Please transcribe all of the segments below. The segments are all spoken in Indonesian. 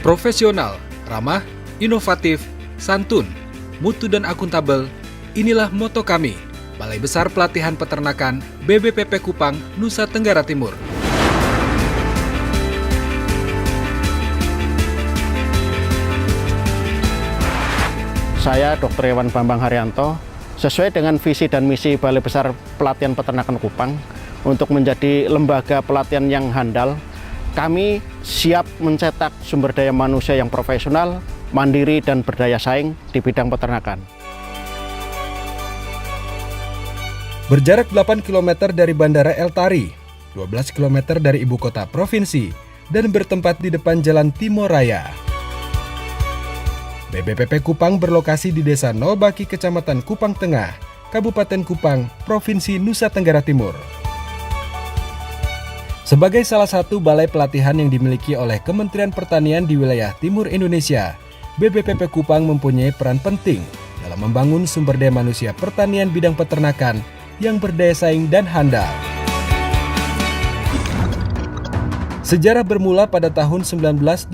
Profesional, ramah, inovatif, santun, mutu dan akuntabel, inilah moto kami, Balai Besar Pelatihan Peternakan BBPP Kupang, Nusa Tenggara Timur. Saya Dr. Iwan Bambang Haryanto, sesuai dengan visi dan misi Balai Besar Pelatihan Peternakan Kupang untuk menjadi lembaga pelatihan yang handal, kami siap mencetak sumber daya manusia yang profesional, mandiri, dan berdaya saing di bidang peternakan. Berjarak 8 km dari Bandara El Tari, 12 km dari ibu kota provinsi, dan bertempat di depan Jalan Timor Raya. BBPP Kupang berlokasi di Desa Nobaki, Kecamatan Kupang Tengah, Kabupaten Kupang, Provinsi Nusa Tenggara Timur. Sebagai salah satu balai pelatihan yang dimiliki oleh Kementerian Pertanian di wilayah Timur Indonesia, BBPP Kupang mempunyai peran penting dalam membangun sumber daya manusia pertanian bidang peternakan yang berdaya saing dan handal. Sejarah bermula pada tahun 1982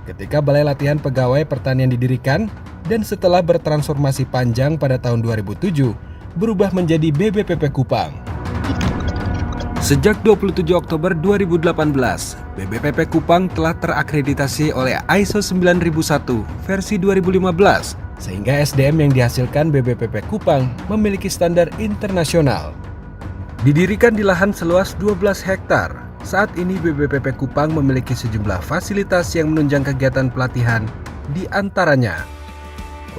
ketika Balai Latihan Pegawai Pertanian didirikan dan setelah bertransformasi panjang pada tahun 2007 berubah menjadi BBPP Kupang. Sejak 27 Oktober 2018, BBPP Kupang telah terakreditasi oleh ISO 9001 versi 2015, sehingga SDM yang dihasilkan BBPP Kupang memiliki standar internasional. Didirikan di lahan seluas 12 hektar, saat ini BBPP Kupang memiliki sejumlah fasilitas yang menunjang kegiatan pelatihan, di antaranya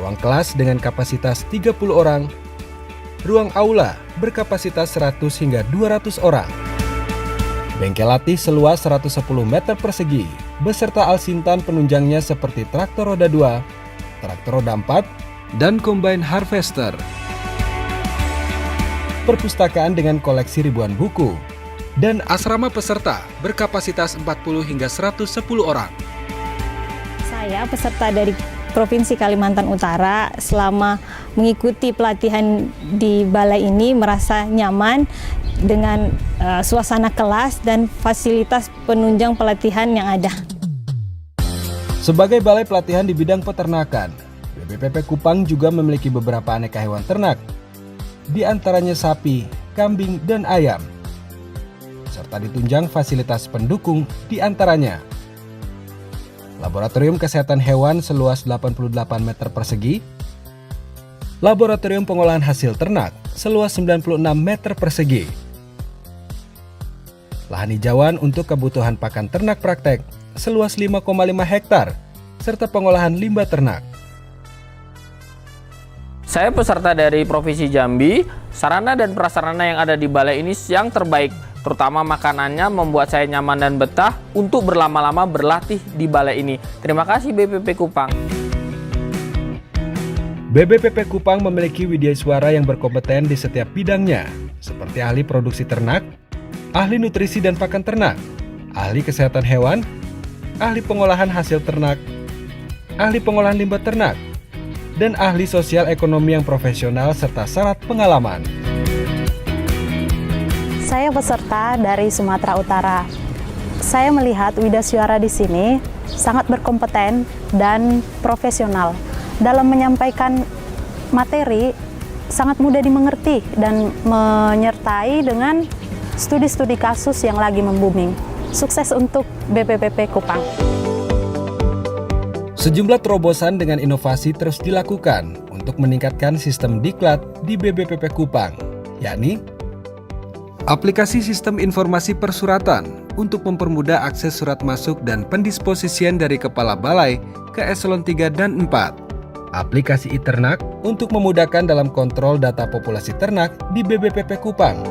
ruang kelas dengan kapasitas 30 orang, ruang aula berkapasitas 100 hingga 200 orang, bengkel latih seluas 110 meter persegi, beserta alsintan penunjangnya seperti traktor roda 2, traktor roda 4, dan combine harvester. Perpustakaan dengan koleksi ribuan buku, dan asrama peserta berkapasitas 40 hingga 110 orang. Saya peserta dari Provinsi Kalimantan Utara, selama mengikuti pelatihan di balai ini merasa nyaman dengan suasana kelas dan fasilitas penunjang pelatihan yang ada. Sebagai balai pelatihan di bidang peternakan, BBPP Kupang juga memiliki beberapa aneka hewan ternak, di antaranya sapi, kambing, dan ayam, serta ditunjang fasilitas pendukung, di antaranya Laboratorium Kesehatan Hewan seluas 88 meter persegi, Laboratorium Pengolahan Hasil Ternak seluas 96 meter persegi, lahan hijauan untuk kebutuhan pakan ternak praktek seluas 5,5 hektar, serta pengolahan limbah ternak. Saya peserta dari Provinsi Jambi, sarana dan prasarana yang ada di balai ini yang terbaik, terutama makanannya membuat saya nyaman dan betah untuk berlama-lama berlatih di balai ini. Terima kasih BBPP Kupang. BBPP Kupang memiliki widyaswara yang berkompeten di setiap bidangnya, seperti ahli produksi ternak, ahli nutrisi dan pakan ternak, ahli kesehatan hewan, ahli pengolahan hasil ternak, ahli pengolahan limbah ternak, dan ahli sosial ekonomi yang profesional serta syarat pengalaman. Saya peserta dari Sumatera Utara. Saya melihat widyaswara di sini sangat berkompeten dan profesional. Dalam menyampaikan materi sangat mudah dimengerti dan menyertai dengan studi-studi kasus yang lagi membuming. Sukses untuk BBPP Kupang. Sejumlah terobosan dengan inovasi terus dilakukan untuk meningkatkan sistem diklat di BBPP Kupang, yakni aplikasi sistem informasi persuratan untuk mempermudah akses surat masuk dan pendisposisian dari Kepala Balai ke Eselon 3 dan 4. Aplikasi e-ternak untuk memudahkan dalam kontrol data populasi ternak di BBPP Kupang.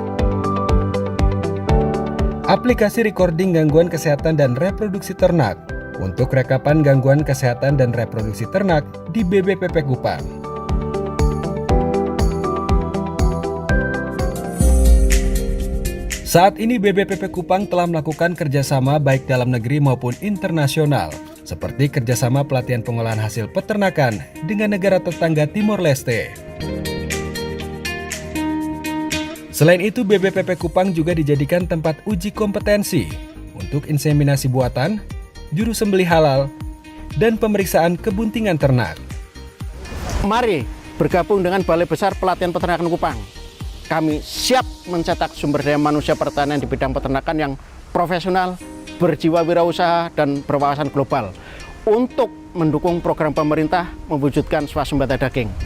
Aplikasi recording gangguan kesehatan dan reproduksi ternak untuk rekapan gangguan kesehatan dan reproduksi ternak di BBPP Kupang. Saat ini BBPP Kupang telah melakukan kerjasama baik dalam negeri maupun internasional, seperti kerjasama pelatihan pengolahan hasil peternakan dengan negara tetangga Timor Leste. Selain itu, BBPP Kupang juga dijadikan tempat uji kompetensi untuk inseminasi buatan juru sembelih halal, dan pemeriksaan kebuntingan ternak. Mari bergabung dengan Balai Besar Pelatihan Peternakan Kupang. Kami siap mencetak sumber daya manusia pertanian di bidang peternakan yang profesional, berjiwa wirausaha, dan berwawasan global untuk mendukung program pemerintah mewujudkan swasembada daging.